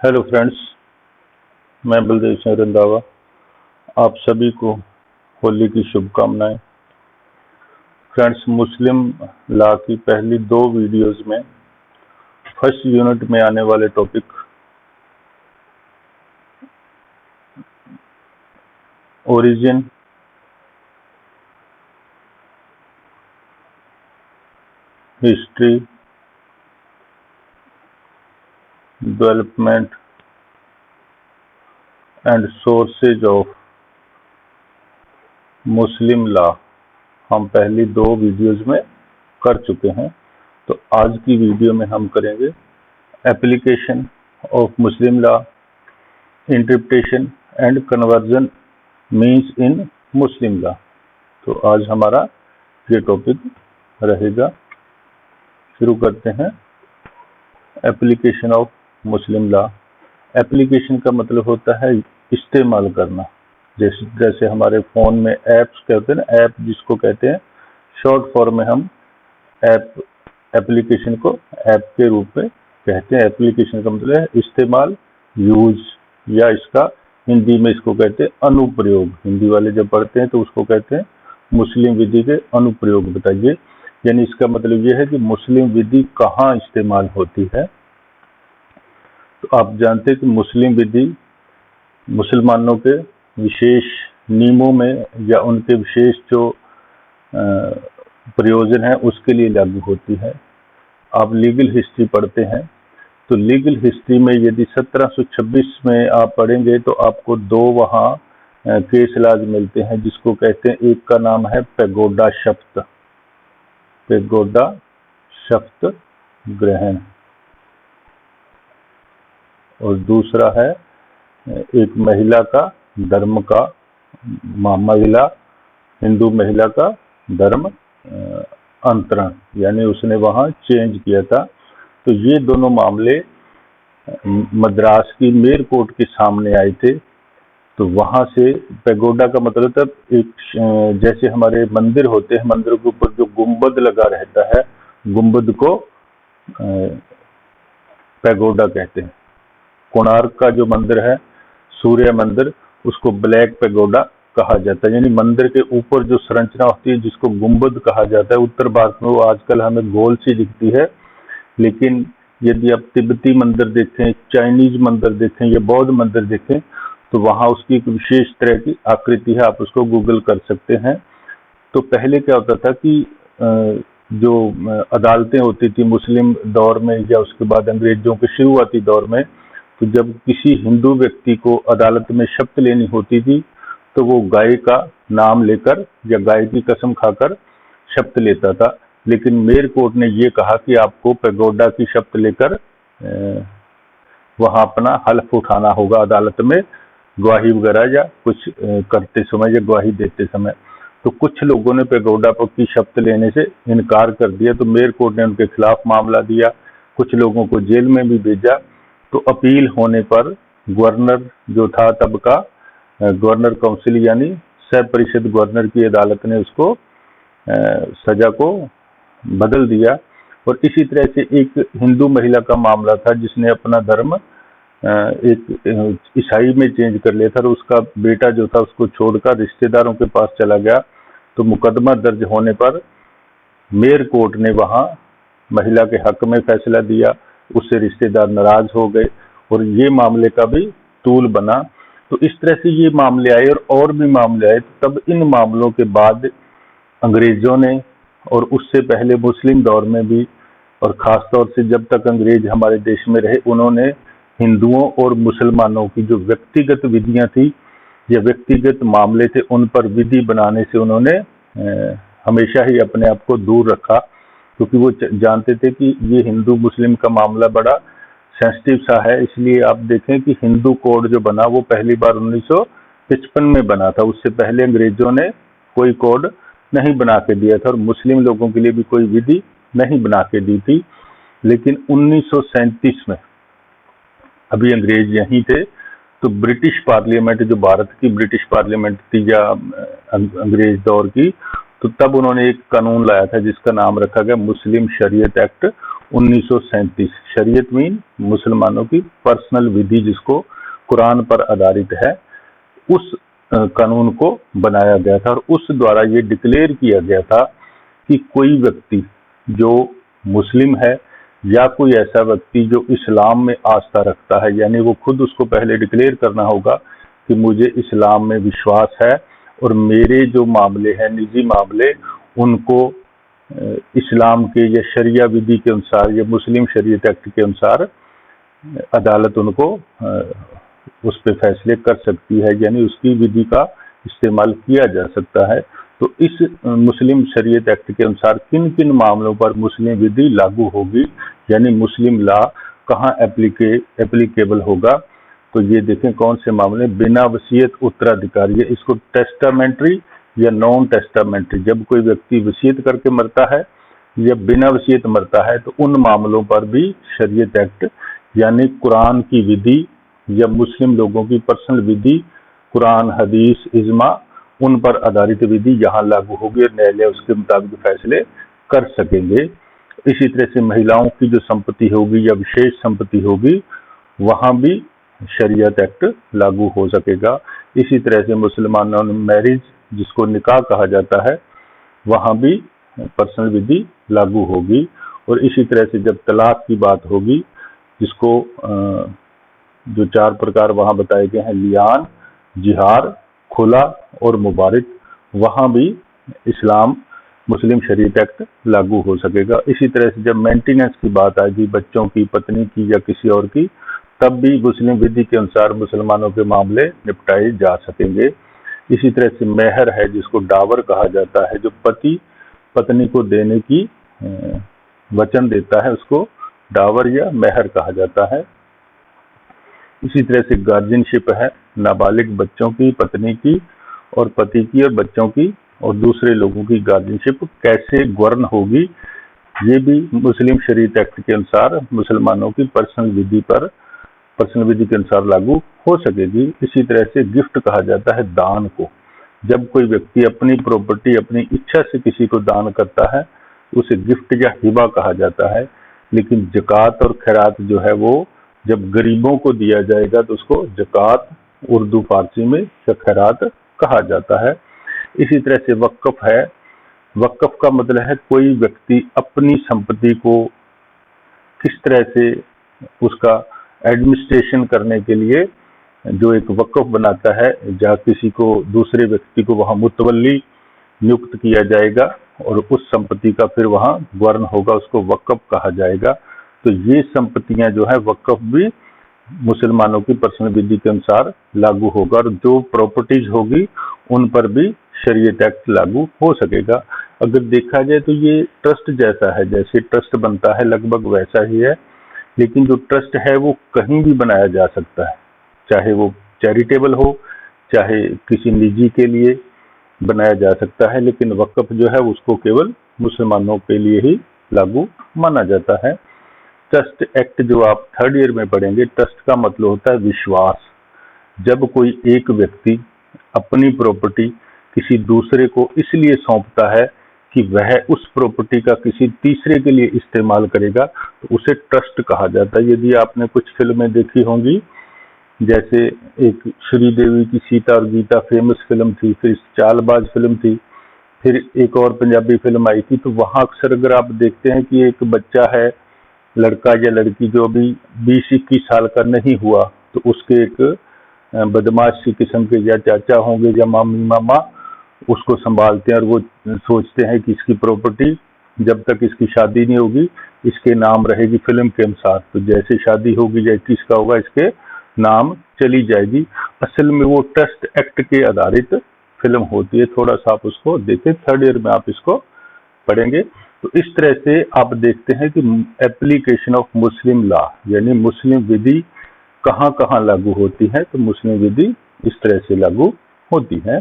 Hello friends, मैं बलदेव सिंह रंधावा। आप सभी को होली की शुभकामनाएं। फ्रेंड्स, मुस्लिम लॉ की पहली 2 वीडियोस में फर्स्ट यूनिट में आने वाले topic origin, history, development and sources of Muslim law हम पहली 2 वीडियोस में कर चुके हैं। तो आज की वीडियो में हम करेंगे application of Muslim law, interpretation and conversion means in Muslim law. तो आज हमारा ये टॉपिक रहेगा। शुरू करते हैं। Application of Muslim law. Application का मतलब होता है इस्तेमाल करना। जैसे हमारे फोन में ऐप्स कहते हैं ना, ऐप जिसको कहते हैं, शॉर्ट फॉर्म में हम एप्लीकेशन को ऐप के रूप में कहते हैं। एप्लीकेशन का मतलब है इस्तेमाल, यूज, या इसका हिंदी में इसको कहते हैं अनुप्रयोग। हिंदी वाले जब पढ़ते हैं तो उसको कहते हैं मुस्लिम विधि के अनुप्रयोग बताइए। यानी इसका मतलब यह है कि मुस्लिम विधि कहाँ इस्तेमाल होती है। तो आप जानते हैं कि मुस्लिम विधि मुसलमानों के विशेष नियमों में या उनके विशेष जो प्रयोजन है उसके लिए लागू होती है। आप लीगल हिस्ट्री पढ़ते हैं तो लीगल हिस्ट्री में यदि 1726 में आप पढ़ेंगे तो आपको 2 वहाँ केस लाज मिलते हैं, जिसको कहते हैं, एक का नाम है पैगोडा शफ्त, पैगोडा शफ्त ग्रहण, और दूसरा है एक महिला का धर्म का, महिला, हिंदू महिला का धर्म अंतरण, यानी उसने वहां चेंज किया था। तो ये दोनों मामले मद्रास की मेयर कोर्ट के सामने आए थे। तो वहां से पैगोडा का मतलब था एक, जैसे हमारे मंदिर होते हैं, मंदिर के ऊपर जो गुंबद लगा रहता है, गुंबद को पैगोडा कहते हैं। कोणार्क का जो मंदिर है, सूर्य मंदिर, उसको ब्लैक पैगोडा कहा जाता है। यानी मंदिर के ऊपर जो संरचना होती है जिसको गुंबद कहा जाता है, उत्तर भारत में वो आजकल हमें गोल सी दिखती है, लेकिन यदि आप तिब्बती मंदिर देखें, चाइनीज मंदिर देखें या बौद्ध मंदिर देखें तो वहां उसकी एक विशेष तरह की आकृति है। आप उसको गूगल कर सकते हैं। तो पहले क्या होता था कि जो अदालतें होती थी मुस्लिम दौर में या उसके बाद अंग्रेजों के शुरुआती दौर में, तो जब किसी हिंदू व्यक्ति को अदालत में शपथ लेनी होती थी तो वो गाय का नाम लेकर या गाय की कसम खाकर शपथ लेता था। लेकिन मेयर कोर्ट ने ये कहा कि आपको पैगोडा की शपथ लेकर वहां अपना हल्फ उठाना होगा अदालत में, गवाही वगैरह या कुछ करते समय या गवाही देते समय। तो कुछ लोगों ने पैगोडा की शपथ लेने से इनकार कर दिया, तो मेयर कोर्ट ने उनके खिलाफ मामला दिया, कुछ लोगों को जेल में भी भेजा। तो अपील होने पर गवर्नर जो था तब का, गवर्नर काउंसिल यानी सब परिषद गवर्नर की अदालत ने उसको सजा को बदल दिया। और इसी तरह से एक हिंदू महिला का मामला था जिसने अपना धर्म एक ईसाई में चेंज कर लिया था, और उसका बेटा जो था उसको छोड़कर रिश्तेदारों के पास चला गया। तो मुकदमा दर्ज होने पर मेयर कोर्ट ने वहां महिला के हक में फैसला दिया, उससे रिश्तेदार नाराज हो गए और ये मामले का भी तूल बना। तो इस तरह से ये मामले आए और भी मामले आए। तब इन मामलों के बाद अंग्रेजों ने, और उससे पहले मुस्लिम दौर में भी, और खासतौर से जब तक अंग्रेज हमारे देश में रहे, उन्होंने हिंदुओं और मुसलमानों की जो व्यक्तिगत विधियां थी या व्यक्तिगत मामले थे उन पर विधि बनाने से उन्होंने हमेशा ही अपने आप को दूर रखा, क्योंकि वो जानते थे कि ये हिंदू मुस्लिम का मामला बड़ा सेंसिटिव सा है। इसलिए आप देखें कि हिंदू कोड जो बना वो पहली बार 1955 में बना था। उससे पहले अंग्रेजों ने कोई कोड नहीं बना के दिया था और मुस्लिम लोगों के लिए भी कोई विधि नहीं बना के दी थी। लेकिन 1937 में, अभी अंग्रेज यहीं थे, तो ब्रिटिश पार्लियामेंट, जो भारत की ब्रिटिश पार्लियामेंट थी या अंग्रेज दौर की, तो तब उन्होंने एक कानून लाया था जिसका नाम रखा गया मुस्लिम शरीयत एक्ट 1937। शरीयत मीन मुसलमानों की पर्सनल विधि जिसको कुरान पर आधारित है, उस कानून को बनाया गया था और उस द्वारा ये डिक्लेयर किया गया था कि कोई व्यक्ति जो मुस्लिम है या कोई ऐसा व्यक्ति जो इस्लाम में आस्था रखता है, यानी वो खुद उसको पहले डिक्लेयर करना होगा कि मुझे इस्लाम में विश्वास है और मेरे जो मामले हैं, निजी मामले, उनको इस्लाम के या शरिया विधि के अनुसार या मुस्लिम शरीयत एक्ट के अनुसार अदालत उनको उस पर फैसले कर सकती है, यानी उसकी विधि का इस्तेमाल किया जा सकता है। तो इस मुस्लिम शरीयत एक्ट के अनुसार किन किन मामलों पर मुस्लिम विधि लागू होगी, यानी मुस्लिम लॉ कहाँ एप्लीकेबल होगा, तो ये देखें कौन से मामले। बिना वसीयत उत्तराधिकारी है, इसको टेस्टामेंट्री या नॉन टेस्टामेंट्री, जब कोई व्यक्ति वसीयत करके मरता है या बिना वसीयत मरता है तो उन मामलों पर भी शरीयत एक्ट यानी कुरान की विधि या मुस्लिम लोगों की पर्सनल विधि, कुरान, हदीस, इजमा, उन पर आधारित विधि यहाँ लागू होगी और न्यायालय उसके मुताबिक फैसले कर सकेंगे। इसी तरह से महिलाओं की जो संपत्ति होगी या विशेष संपत्ति होगी, वहाँ भी शरीयत एक्ट लागू हो सकेगा। इसी तरह से मुसलमानों में मैरिज जिसको निकाह कहा जाता है, वहाँ भी पर्सनल विधि लागू होगी। और इसी तरह से जब तलाक की बात होगी, जिसको जो 4 प्रकार वहाँ बताए गए हैं, लियान, जिहार, खुला और मुबारक, वहाँ भी इस्लाम मुस्लिम शरीयत एक्ट लागू हो सकेगा। इसी तरह से जब मेंटेनेंस की बात आएगी, बच्चों की, पत्नी की या किसी और की, तब भी मुस्लिम विधि के अनुसार मुसलमानों के मामले निपटाए जा सकेंगे। इसी तरह से मेहर है जिसको डावर कहा जाता है, जो पति पत्नी को देने की वचन देता है, उसको डावर या मेहर कहा जाता है। इसी तरह से गार्जियनशिप है, नाबालिग बच्चों की, पत्नी की और पति की और बच्चों की और दूसरे लोगों की गार्जियनशिप कैसे गवर्न होगी, ये भी मुस्लिम शरीयत एक्ट के अनुसार मुसलमानों की पर्सनल विधि के अनुसार लागू हो सकेगी। इसी तरह से गिफ्ट कहा जाता है दान को, जब कोई व्यक्ति अपनी प्रॉपर्टी अपनी इच्छा से किसी को दान करता है उसे गिफ्ट या हिबा कहा जाता है। लेकिन जकात और खैरात जो है वो जब गरीबों को दिया जाएगा तो उसको जकात उर्दू फारसी में या खैरात कहा जाता है। इसी तरह से वक्फ है, वक्फ का मतलब है कोई व्यक्ति अपनी संपत्ति को किस तरह से उसका एडमिनिस्ट्रेशन करने के लिए जो एक वक्फ बनाता है, जहाँ किसी को दूसरे व्यक्ति को वहाँ मुतवल्ली नियुक्त किया जाएगा और उस संपत्ति का फिर वहाँ गवर्न होगा, उसको वक्फ कहा जाएगा। तो ये संपत्तियां जो है वक्फ भी मुसलमानों की पर्सनल विधि के अनुसार लागू होगा और जो प्रॉपर्टीज होगी उन पर भी शरीयत एक्ट लागू हो सकेगा। अगर देखा जाए तो ये ट्रस्ट जैसा है, जैसे ट्रस्ट बनता है लगभग वैसा ही है, लेकिन जो ट्रस्ट है वो कहीं भी बनाया जा सकता है, चाहे वो चैरिटेबल हो चाहे किसी निजी के लिए बनाया जा सकता है, लेकिन वक्फ जो है उसको केवल मुसलमानों के लिए ही लागू माना जाता है। ट्रस्ट एक्ट जो आप 3rd ईयर में पढ़ेंगे, ट्रस्ट का मतलब होता है विश्वास। जब कोई एक व्यक्ति अपनी प्रॉपर्टी किसी दूसरे को इसलिए सौंपता है कि वह उस प्रॉपर्टी का किसी तीसरे के लिए इस्तेमाल करेगा तो उसे ट्रस्ट कहा जाता है। यदि आपने कुछ फिल्में देखी होंगी, जैसे एक श्रीदेवी की सीता और गीता फेमस फिल्म थी, फिर चालबाज फिल्म थी, फिर एक और पंजाबी फिल्म आई थी, तो वहाँ अक्सर अगर आप देखते हैं कि एक बच्चा है, लड़का या लड़की जो अभी 20-21 साल का नहीं हुआ, तो उसके एक बदमाश सी किस्म के या चाचा होंगे या मामी मामा उसको संभालते हैं और वो सोचते हैं कि इसकी प्रॉपर्टी जब तक इसकी शादी नहीं होगी इसके नाम रहेगी फिल्म के अनुसार, तो जैसे शादी होगी या 21 का होगा इसके नाम चली जाएगी। असल में वो ट्रस्ट एक्ट के आधारित फिल्म होती है, थोड़ा सा आप उसको देखें, 3rd ईयर में आप इसको पढ़ेंगे। तो इस तरह से आप देखते हैं कि एप्लीकेशन ऑफ मुस्लिम लॉ यानी मुस्लिम विधि कहाँ कहाँ लागू होती है, तो मुस्लिम विधि इस तरह से लागू होती है।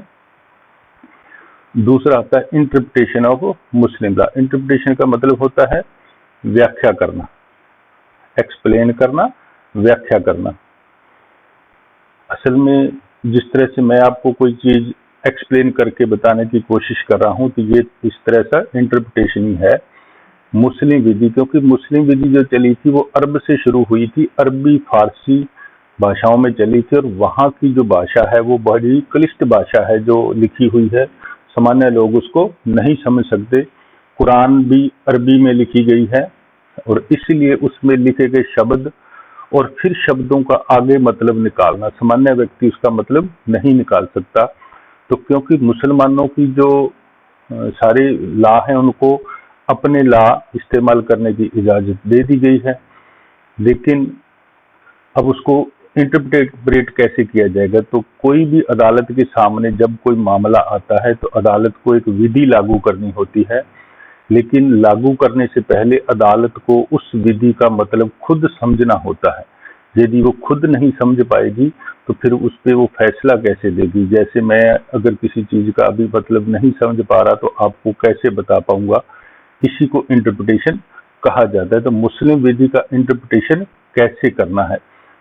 दूसरा आता है interpretation of Muslim law. Interpretation का मतलब होता है व्याख्या करना, एक्सप्लेन करना, व्याख्या करना। असल में जिस तरह से मैं आपको कोई चीज एक्सप्लेन करके बताने की कोशिश कर रहा हूं तो ये इस तरह का इंटरप्रिटेशन ही है। मुस्लिम विधि, क्योंकि मुस्लिम विधि जो चली थी वो अरब से शुरू हुई थी, अरबी फारसी भाषाओं में चली थी, और वहाँ की जो भाषा है वो बड़ी क्लिष्ट भाषा है जो लिखी हुई है, सामान्य लोग उसको नहीं समझ सकते। कुरान भी अरबी में लिखी गई है और इसलिए उसमें लिखे गए शब्द और फिर शब्दों का आगे मतलब निकालना, सामान्य व्यक्ति उसका मतलब नहीं निकाल सकता। तो क्योंकि मुसलमानों की जो सारे लॉ हैं उनको अपने लॉ इस्तेमाल करने की इजाज़त दे दी गई है, लेकिन अब उसको इंटरप्रेट कैसे किया जाएगा? तो कोई भी अदालत के सामने जब कोई मामला आता है तो अदालत को एक विधि लागू करनी होती है, लेकिन लागू करने से पहले अदालत को उस विधि का मतलब खुद समझना होता है। यदि वो खुद नहीं समझ पाएगी तो फिर उस पे वो फैसला कैसे देगी? जैसे मैं अगर किसी चीज़ का अभी मतलब नहीं समझ पा रहा तो आपको कैसे बता पाऊंगा? इसी को इंटरप्रिटेशन कहा जाता है। तो मुस्लिम विधि का इंटरप्रिटेशन कैसे करना है?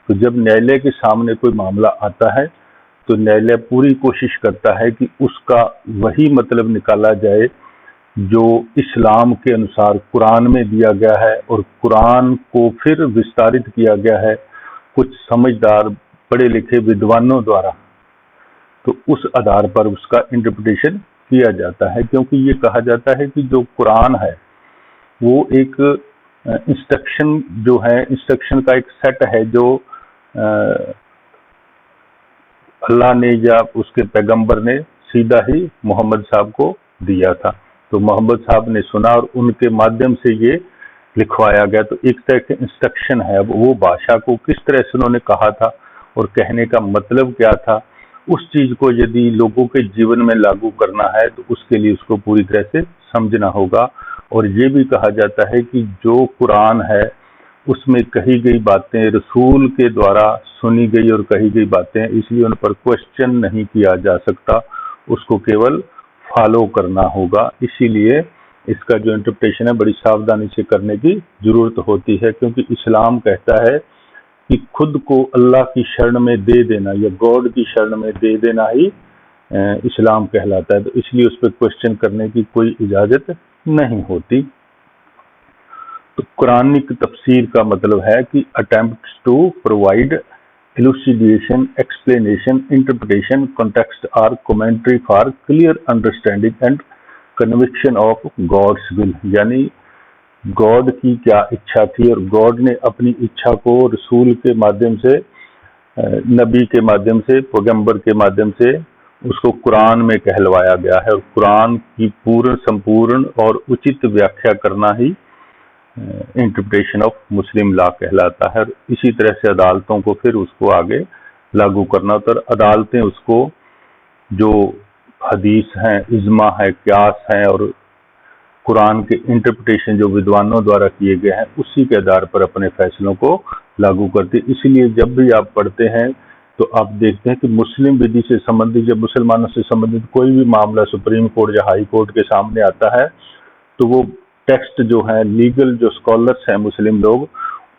तो जब न्यायालय के सामने कोई मामला आता है तो न्यायालय पूरी कोशिश करता है कि उसका वही मतलब निकाला जाए जो इस्लाम के अनुसार कुरान में दिया गया है, और कुरान को फिर विस्तारित किया गया है कुछ समझदार पढ़े लिखे विद्वानों द्वारा। तो उस आधार पर उसका इंटरप्रिटेशन किया जाता है, क्योंकि ये कहा जाता है कि जो कुरान है वो एक इंस्ट्रक्शन जो है, इंस्ट्रक्शन का एक सेट है जो अल्लाह ने या उसके पैगंबर ने सीधा ही मोहम्मद साहब को दिया था। तो मोहम्मद साहब ने सुना और उनके माध्यम से ये लिखवाया गया। तो एक तरह के इंस्ट्रक्शन है। अब वो भाषा को किस तरह से उन्होंने कहा था और कहने का मतलब क्या था, उस चीज को यदि लोगों के जीवन में लागू करना है तो उसके लिए उसको पूरी तरह से समझना होगा। और ये भी कहा जाता है कि जो कुरान है उसमें कही गई बातें रसूल के द्वारा सुनी गई और कही गई बातें, इसलिए उन पर क्वेश्चन नहीं किया जा सकता, उसको केवल फॉलो करना होगा। इसीलिए इसका जो इंटरप्रिटेशन है बड़ी सावधानी से करने की जरूरत होती है, क्योंकि इस्लाम कहता है कि खुद को अल्लाह की शरण में दे देना या गॉड की शरण में दे देना ही इस्लाम कहलाता है। तो इसलिए उस पर क्वेश्चन करने की कोई इजाज़त नहीं होती। तो कुरानिक तफसीर का मतलब है कि attempts to provide elucidation, explanation, interpretation, context or commentary for clear understanding and conviction of God's will। यानी गॉड की क्या इच्छा थी और गॉड ने अपनी इच्छा को रसूल के माध्यम से, नबी के माध्यम से, पैगंबर के माध्यम से उसको कुरान में कहलवाया गया है। और कुरान की पूर्ण संपूर्ण और उचित व्याख्या करना ही इंटरप्रिटेशन ऑफ मुस्लिम लॉ कहलाता है। इसी तरह से अदालतों को फिर उसको आगे लागू करना होता है। अदालतें उसको जो हदीस हैं, इज्मा है, क्यास है और कुरान के इंटरप्रिटेशन जो विद्वानों द्वारा किए गए हैं उसी के आधार पर अपने फैसलों को लागू करती। इसलिए जब भी आप पढ़ते हैं तो आप देखते हैं कि मुस्लिम विधि से संबंधित, जब मुसलमानों से संबंधित कोई भी मामला सुप्रीम कोर्ट या हाई कोर्ट के सामने आता है तो वो टेक्स्ट जो है, लीगल जो स्कॉलर्स हैं मुस्लिम लोग,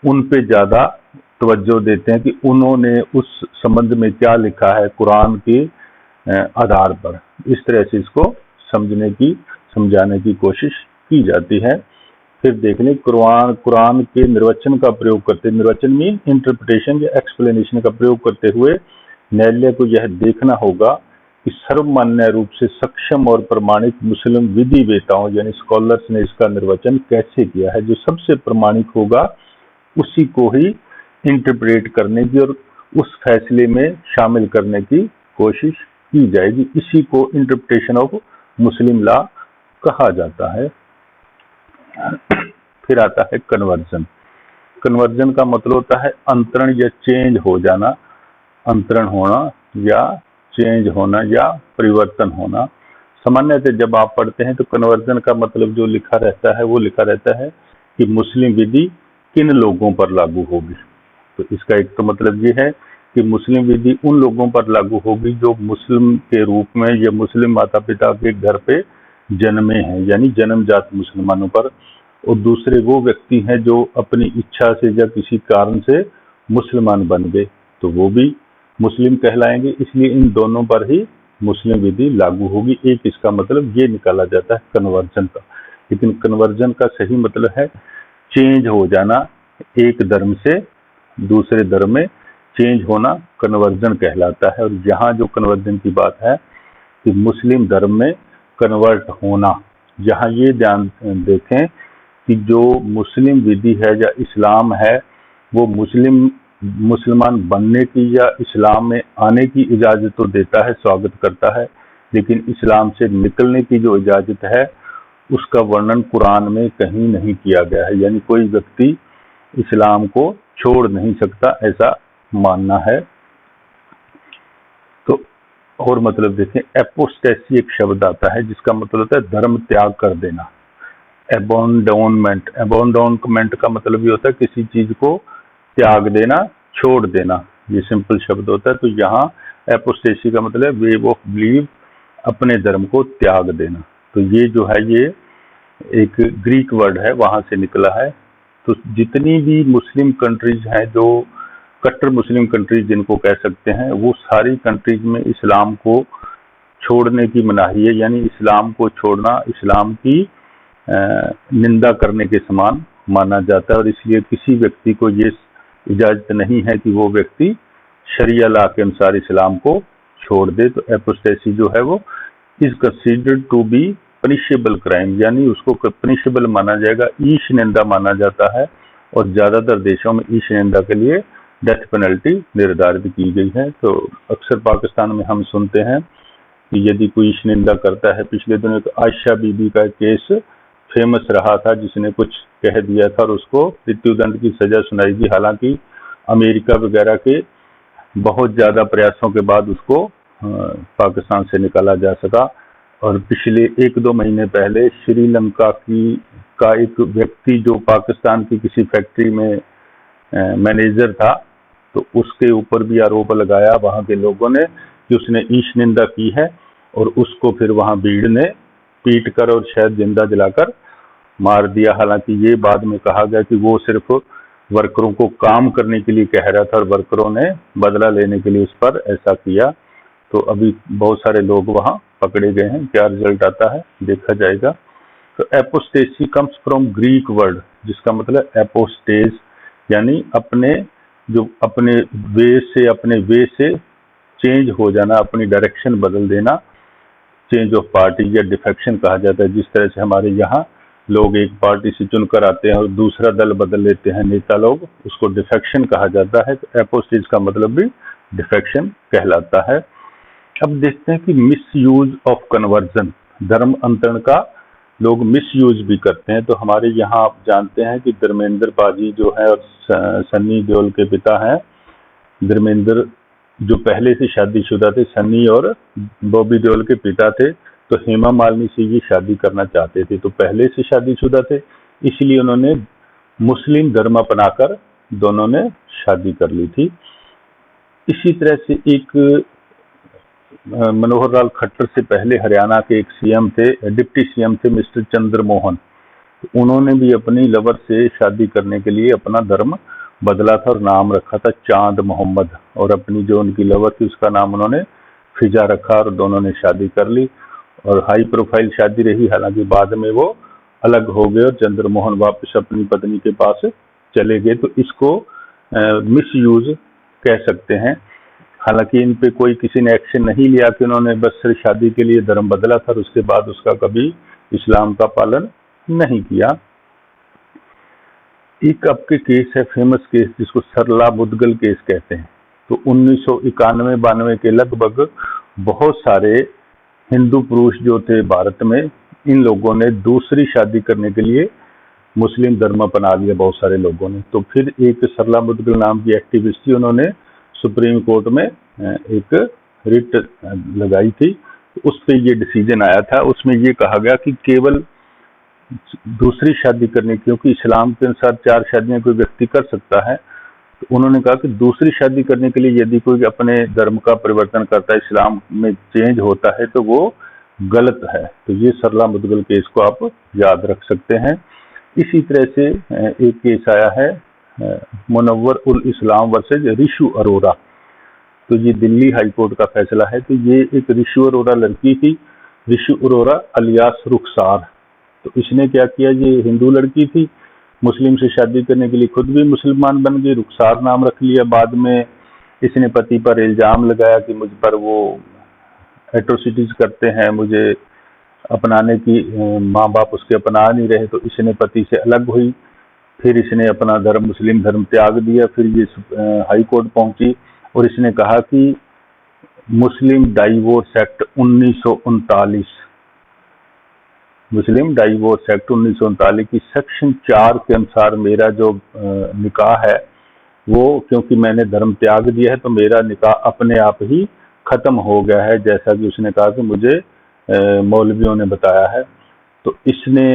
उन पे ज़्यादा तवज्जो देते हैं कि उन्होंने उस संबंध में क्या लिखा है कुरान के आधार पर। इस तरह से इसको समझाने की कोशिश की जाती है। फिर देख लें कुरान के निर्वचन का प्रयोग करते, निर्वचन में इंटरप्रिटेशन या एक्सप्लेनेशन का प्रयोग करते हुए न्यायालय को यह देखना होगा कि सर्वमान्य रूप से सक्षम और प्रमाणित मुस्लिम विधि वेताओं यानी स्कॉलर्स ने इसका निर्वचन कैसे किया है। जो सबसे प्रमाणिक होगा उसी को ही इंटरप्रेट करने की और उस फैसले में शामिल करने की कोशिश की जाएगी। इसी को इंटरप्रिटेशन ऑफ मुस्लिम लॉ कहा जाता है। फिर आता है कन्वर्जन। कन्वर्जन का मतलब होता है अंतरण या चेंज हो जाना, अंतरण होना या चेंज होना या परिवर्तन होना। सामान्यतः जब आप पढ़ते हैं तो कन्वर्जन का मतलब जो लिखा रहता है वो लिखा रहता है कि मुस्लिम विधि किन लोगों पर लागू होगी। तो इसका एक तो मतलब ये है कि मुस्लिम विधि उन लोगों पर लागू होगी जो मुस्लिम के रूप में या मुस्लिम माता पिता के घर पे जन्मे हैं, यानी जन्मजात मुसलमानों पर। और दूसरे वो व्यक्ति हैं जो अपनी इच्छा से या किसी कारण से मुसलमान बन गए तो वो भी मुस्लिम कहलाएंगे। इसलिए इन दोनों पर ही मुस्लिम विधि लागू होगी। एक इसका मतलब ये निकाला जाता है कन्वर्जन का। लेकिन कन्वर्जन का सही मतलब है चेंज हो जाना, एक धर्म से दूसरे धर्म में चेंज होना कन्वर्जन कहलाता है। और यहाँ जो कन्वर्जन की बात है कि मुस्लिम धर्म में कन्वर्ट होना, यहाँ ये ध्यान देखें कि जो मुस्लिम विधि है या इस्लाम है वो मुसलमान बनने की या इस्लाम में आने की इजाज़त तो देता है, स्वागत करता है, लेकिन इस्लाम से निकलने की जो इजाज़त है उसका वर्णन कुरान में कहीं नहीं किया गया है। यानी कोई व्यक्ति इस्लाम को छोड़ नहीं सकता, ऐसा मानना है। तो और मतलब देखें, एपोस्टेसी एक शब्द आता है जिसका मतलब होता है धर्म त्याग कर देना। एबोंडोनमेंट का मतलब ये होता है किसी चीज को त्याग देना, छोड़ देना, ये सिंपल शब्द होता है। तो यहाँ एपोस्टेसी का मतलब है वे ऑफ बिलीव, अपने धर्म को त्याग देना। तो ये जो है ये एक ग्रीक वर्ड है, वहां से निकला है। तो जितनी भी मुस्लिम कंट्रीज हैं, जो कट्टर मुस्लिम कंट्रीज जिनको कह सकते हैं, वो सारी कंट्रीज में इस्लाम को छोड़ने की मनाही है। यानी इस्लाम को छोड़ना इस्लाम की निंदा करने के समान माना जाता है, और इसलिए किसी व्यक्ति को ये इजाजत नहीं है कि वो व्यक्ति शरिया लॉ के अनुसार इस्लाम को छोड़ दे। तो एपोस्टेसी जो है वो is considered to be punishable crime, यानी उसको पनिशेबल माना जाएगा, ईश निंदा माना जाता है। और ज्यादातर देशों में ईश निंदा के लिए डेथ पेनल्टी निर्धारित की गई है। तो अक्सर पाकिस्तान में हम सुनते हैं कि यदि कोई ईश निंदा करता है, पिछले दिनों एक आयशा बीबी का केस फेमस रहा था जिसने कुछ कह दिया था और उसको मृत्युदंड की सजा सुनाई गई। हालांकि अमेरिका वगैरह के बहुत ज्यादा प्रयासों के बाद उसको पाकिस्तान से निकाला जा सका। और पिछले 1-2 महीने पहले श्रीलंका का एक व्यक्ति जो पाकिस्तान की किसी फैक्ट्री में मैनेजर था, तो उसके ऊपर भी आरोप लगाया वहां के लोगों ने कि उसने ईश निंदा की है, और उसको फिर वहां भीड़ ने पीट कर और शायद जिंदा जलाकर मार दिया। हालांकि ये बाद में कहा गया कि वो सिर्फ वर्करों को काम करने के लिए कह रहा था और वर्करों ने बदला लेने के लिए उस पर ऐसा किया। तो अभी बहुत सारे लोग वहां पकड़े गए हैं, क्या रिजल्ट आता है देखा जाएगा। तो एपोस्टेसी कम्स फ्रॉम ग्रीक वर्ड जिसका मतलब एपोस्टेज, यानी अपने वे से चेंज हो जाना, अपनी डायरेक्शन बदल देना, चेंज ऑफ पार्टी या डिफेक्शन कहा जाता है। जिस तरह से हमारे यहाँ लोग एक पार्टी से चुनकर आते हैं और दूसरा दल बदल लेते हैं नेता लोग, उसको डिफेक्शन कहा जाता है। तो एपोस्टेज का मतलब भी डिफेक्शन कहलाता है। अब देखते हैं कि मिस यूज ऑफ कन्वर्जन, धर्म अंतरण का लोग मिस यूज भी करते हैं। तो हमारे यहाँ आप जानते हैं कि धर्मेंद्र बाजी जो है और सन्नी देओल के पिता हैं, धर्मेंद्र जो पहले से शादीशुदा थे, सन्नी और बॉबी देओल के पिता थे, तो हेमा मालिनी से ये शादी करना चाहते थे। तो पहले से शादीशुदा थे, इसलिए उन्होंने मुस्लिम धर्म अपनाकर दोनों ने शादी कर ली थी। इसी तरह से एक मनोहर लाल खट्टर से पहले हरियाणा के एक सीएम थे, डिप्टी सीएम थे मिस्टर चंद्र मोहन। उन्होंने भी अपनी लवर से शादी करने के लिए अपना धर्म बदला था और नाम रखा था चांद मोहम्मद, और अपनी जो उनकी लवर थी उसका नाम उन्होंने फिजा रखा, और दोनों ने शादी कर ली और हाई प्रोफाइल शादी रही। हालांकि बाद में वो अलग हो गए और चंद्र मोहन वापस अपनी पत्नी के पास चले गए। तो इसको मिस यूज कह सकते हैं। हालांकि इन पे कोई किसी ने एक्शन नहीं लिया कि उन्होंने बस सिर्फ शादी के लिए धर्म बदला था और उसके बाद उसका कभी इस्लाम का पालन नहीं किया। एक आपके केस है, फेमस केस, जिसको सरला मुदगल केस कहते हैं। तो 1991-92 के लगभग बहुत सारे हिंदू पुरुष जो थे भारत में, इन लोगों ने दूसरी शादी करने के लिए मुस्लिम धर्म अपना लिया, बहुत सारे लोगों ने। तो फिर एक सरला मुदगल नाम की एक्टिविस्ट थी, उन्होंने सुप्रीम कोर्ट में एक रिट लगाई थी। उस पर ये डिसीजन आया था, उसमें ये कहा गया कि केवल दूसरी शादी करने, क्योंकि इस्लाम के अनुसार 4 शादियां कोई व्यक्ति कर सकता है, तो उन्होंने कहा कि दूसरी शादी करने के लिए यदि कोई अपने धर्म का परिवर्तन करता है, इस्लाम में चेंज होता है, तो वो गलत है। तो ये सरला मुदगल केस को आप याद रख सकते हैं। इसी तरह से एक केस आया है मुनव्वर उल इस्लाम वर्सेज रिशु अरोरा। तो ये दिल्ली हाई कोर्ट का फैसला है। तो ये एक रिशु अरोरा लड़की थी, रिशु अरोरा अलियास रुखसार। तो इसने क्या किया, ये हिंदू लड़की थी, मुस्लिम से शादी करने के लिए खुद भी मुसलमान बन गई, रुखसार नाम रख लिया। बाद में इसने पति पर इल्जाम लगाया कि मुझ पर वो एट्रोसिटीज करते हैं, मुझे अपनाने की माँ बाप उसके अपना नहीं रहे, तो इसने पति से अलग हुई। फिर इसने अपना धर्म, मुस्लिम धर्म त्याग दिया। फिर ये हाई कोर्ट पहुंची और इसने कहा कि मुस्लिम डाइवोर्स एक्ट 1939, मुस्लिम डाइवोर्स एक्ट 1939 की सेक्शन 4 के अनुसार मेरा जो निकाह है वो, क्योंकि मैंने धर्म त्याग दिया है तो मेरा निकाह अपने आप ही खत्म हो गया है, जैसा कि उसने कहा कि मुझे मौलवियों ने बताया है। तो इसने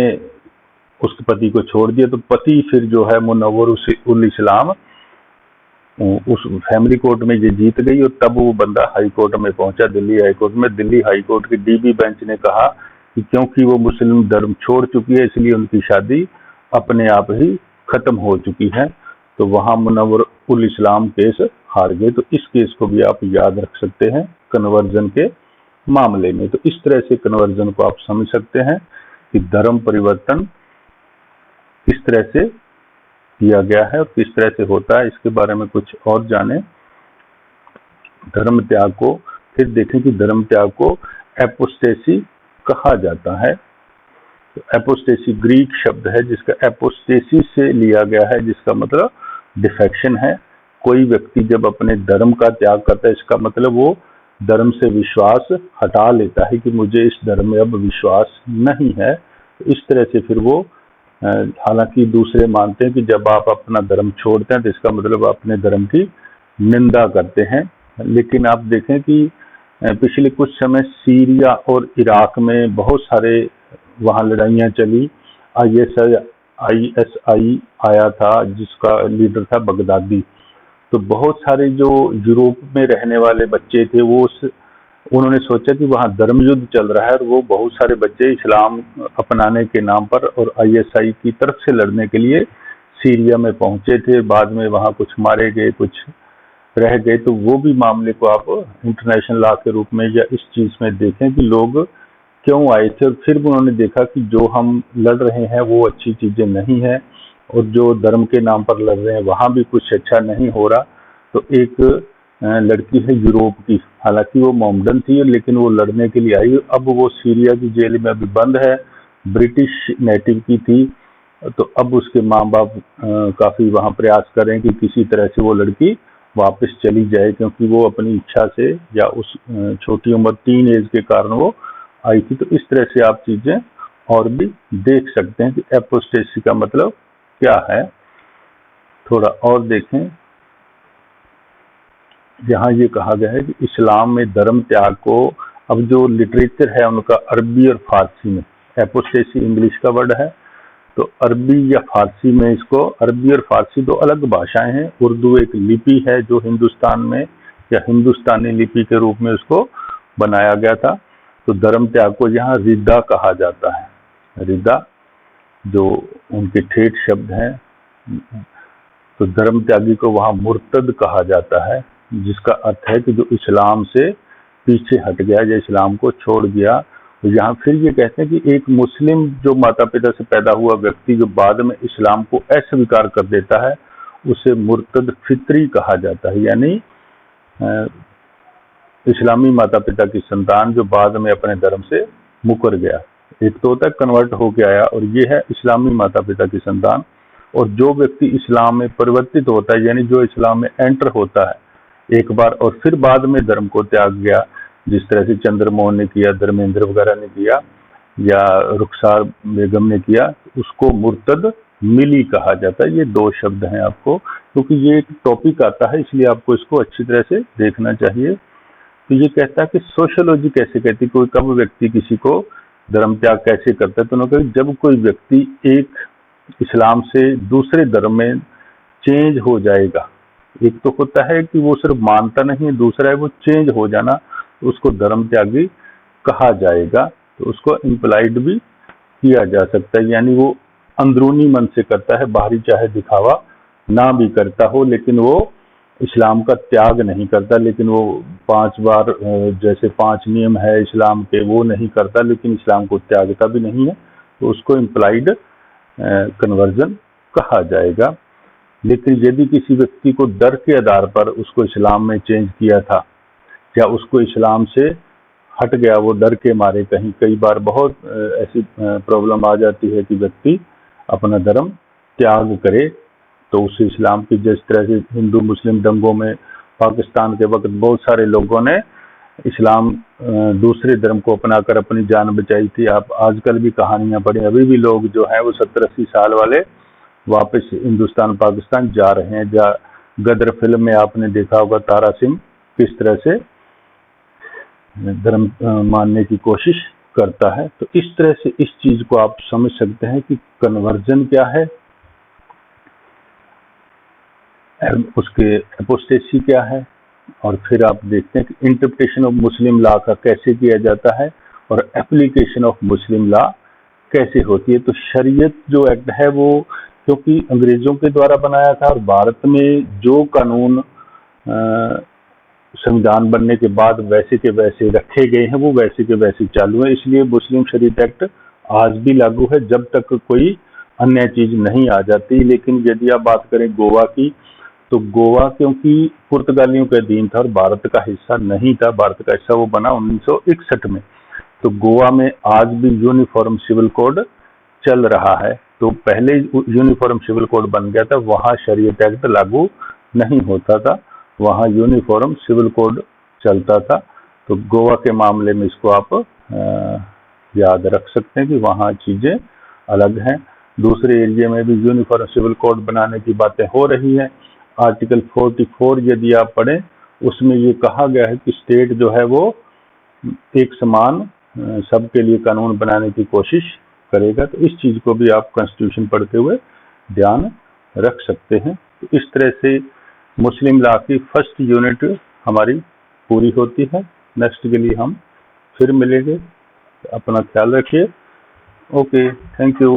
उसके पति को छोड़ दिया। तो पति फिर जो है मुनव्वर उल इस्लाम उस फैमिली कोर्ट में ये जीत गई और तब वो बंदा हाई कोर्ट में पहुंचा, दिल्ली हाई कोर्ट में। दिल्ली हाई कोर्ट की डीबी बेंच ने कहा कि क्योंकि वो मुस्लिम धर्म छोड़ चुकी है इसलिए उनकी शादी अपने आप ही खत्म हो चुकी है। तो वहां मुनव्वर उल इस्लाम केस हार गए। तो इस केस को भी आप याद रख सकते हैं कन्वर्जन के मामले में। तो इस तरह से कन्वर्जन को आप समझ सकते हैं कि धर्म परिवर्तन किस तरह से किया गया है और किस तरह से होता है। इसके बारे में कुछ और जाने। धर्म त्याग को फिर देखें कि धर्म त्याग को एपोस्टेसी कहा जाता है। तो एपोस्टेसी ग्रीक शब्द है जिसका एपोस्टेसी से लिया गया है, जिसका मतलब डिफेक्शन है। कोई व्यक्ति जब अपने धर्म का त्याग करता है इसका मतलब वो धर्म से विश्वास हटा लेता है कि मुझे इस धर्म में अब विश्वास नहीं है। तो इस तरह से फिर वो, हालांकि दूसरे मानते हैं कि जब आप अपना धर्म छोड़ते हैं तो इसका मतलब अपने धर्म की निंदा करते हैं। लेकिन आप देखें कि पिछले कुछ समय सीरिया और इराक में बहुत सारे वहाँ लड़ाइयाँ चली। आईएसआई आया था जिसका लीडर था बगदादी। तो बहुत सारे जो यूरोप में रहने वाले बच्चे थे वो उन्होंने सोचा कि वहाँ धर्म युद्ध चल रहा है और वो बहुत सारे बच्चे इस्लाम अपनाने के नाम पर और आईएसआई की तरफ से लड़ने के लिए सीरिया में पहुंचे थे। बाद में वहाँ कुछ मारे गए, कुछ रह गए। तो वो भी मामले को आप इंटरनेशनल लॉ के रूप में या इस चीज में देखें कि लोग क्यों आए थे और फिर भी उन्होंने देखा कि जो हम लड़ रहे हैं वो अच्छी चीजें नहीं है और जो धर्म के नाम पर लड़ रहे हैं वहां भी कुछ अच्छा नहीं हो रहा। तो एक लड़की है यूरोप की, हालांकि वो मोमडन थी लेकिन वो लड़ने के लिए आई। अब वो सीरिया की जेल में अभी बंद है, ब्रिटिश नेटिव की थी। तो अब उसके माँ बाप काफी वहां प्रयास कर रहे हैं कि किसी तरह से वो लड़की वापस चली जाए, क्योंकि वो अपनी इच्छा से या उस छोटी उम्र टीन एज के कारण वो आई थी। तो इस तरह से आप चीजें और भी देख सकते हैं कि एपोस्टेसी का मतलब क्या है। थोड़ा और देखें, जहां ये कहा गया है कि इस्लाम में धर्म त्याग को, अब जो लिटरेचर है उनका अरबी और फारसी में, एपोस्टेसी इंग्लिश का वर्ड है, तो अरबी या फारसी में इसको, अरबी और फारसी दो अलग भाषाएं हैं। उर्दू एक लिपि है जो हिंदुस्तान में या हिंदुस्तानी लिपि के रूप में उसको बनाया गया था। तो धर्म त्याग को यहाँ रिदा कहा जाता है। रिदा जो उनके ठेठ शब्द हैं। तो धर्म त्यागी को वहाँ मुर्तद कहा जाता है, जिसका अर्थ है कि जो इस्लाम से पीछे हट गया या इस्लाम को छोड़ गया। तो यहाँ फिर ये कहते हैं कि एक मुस्लिम जो माता पिता से पैदा हुआ व्यक्ति जो बाद में इस्लाम को अस्वीकार कर देता है उसे मुर्तद फित्री कहा जाता है, यानी इस्लामी माता पिता की संतान जो बाद में अपने धर्म से मुकर गया। एक तो होता है कन्वर्ट होके आया और ये है इस्लामी माता पिता की संतान। और जो व्यक्ति इस्लाम में परिवर्तित होता है यानी जो इस्लाम में एंटर होता है एक बार और फिर बाद में धर्म को त्याग गया, जिस तरह से चंद्रमोहन ने किया, धर्मेंद्र वगैरह ने किया या रुखसार बेगम ने किया, उसको मुर्तद मिली कहा जाता है। ये दो शब्द हैं आपको, क्योंकि ये एक टॉपिक आता है इसलिए आपको इसको अच्छी तरह से देखना चाहिए। तो ये कहता है कि सोशियोलॉजी कैसे कहती है कोई कब व्यक्ति किसी को धर्म त्याग कैसे करता है। तो उन्होंने कहा जब कोई व्यक्ति एक इस्लाम से दूसरे धर्म में चेंज हो जाएगा। एक तो होता है कि वो सिर्फ मानता नहीं है, दूसरा है वो चेंज हो जाना, तो उसको धर्म त्यागी कहा जाएगा। तो उसको इम्प्लाइड भी किया जा सकता है, यानी वो अंदरूनी मन से करता है, बाहरी चाहे दिखावा ना भी करता हो, लेकिन वो इस्लाम का त्याग नहीं करता। लेकिन वो 5 बार जैसे 5 नियम है इस्लाम के वो नहीं करता, लेकिन इस्लाम को त्यागता भी नहीं है। तो उसको इम्प्लाइड कन्वर्जन कहा जाएगा। लेकिन यदि किसी व्यक्ति को डर के आधार पर उसको इस्लाम में चेंज किया था या उसको इस्लाम से हट गया, वो डर के मारे, कई बार बहुत ऐसी प्रॉब्लम आ जाती है कि व्यक्ति अपना धर्म त्याग करे, तो उसे इस्लाम की, जिस तरह से हिंदू मुस्लिम दंगों में पाकिस्तान के वक्त बहुत सारे लोगों ने इस्लाम दूसरे धर्म को अपनाकर अपनी जान बचाई थी। आप आजकल भी कहानियां पढ़ें, अभी भी लोग जो हैं वो 70-80 साल वाले वापस हिंदुस्तान पाकिस्तान जा रहे हैं। गदर फिल्म में आपने देखा होगा तारा सिंह किस तरह से धर्म मानने की कोशिश करता है। तो इस तरह से इस चीज को आप समझ सकते हैं कि कन्वर्जन क्या है, उसके एपोस्टेसी क्या है, और फिर आप देखते हैं कि इंटरप्रिटेशन ऑफ मुस्लिम लॉ का कैसे किया जाता है और एप्लीकेशन ऑफ मुस्लिम लॉ कैसे होती है। तो शरीयत जो एक्ट है वो, क्योंकि अंग्रेजों के द्वारा बनाया था और भारत में जो कानून संविधान बनने के बाद वैसे के वैसे रखे गए हैं वो वैसे के वैसे चालू है, इसलिए मुस्लिम शरीयत एक्ट आज भी लागू है जब तक कोई अन्य चीज नहीं आ जाती। लेकिन यदि आप बात करें गोवा की, तो गोवा क्योंकि पुर्तगालियों के अधीन था और भारत का हिस्सा नहीं था, भारत का हिस्सा वो बना 1961 में, तो गोवा में आज भी यूनिफॉर्म सिविल कोड चल रहा है। तो पहले यूनिफॉर्म सिविल कोड बन गया था, वहां शरीयत एक्ट लागू नहीं होता था, वहां यूनिफॉर्म सिविल कोड चलता था। तो गोवा के मामले में इसको आप याद रख सकते हैं कि वहां चीजें अलग हैं। दूसरे एरिया में भी यूनिफॉर्म सिविल कोड बनाने की बातें हो रही है। आर्टिकल 44 यदि आप पढ़ें, उसमें ये कहा गया है कि स्टेट जो है वो एक समान सबके लिए कानून बनाने की कोशिश करेगा। तो इस चीज को भी आप कॉन्स्टिट्यूशन पढ़ते हुए ध्यान रख सकते हैं। तो इस तरह से मुस्लिम लॉ की फर्स्ट यूनिट हमारी पूरी होती है। नेक्स्ट के लिए हम फिर मिलेंगे, अपना ख्याल रखिए। Okay, thank you.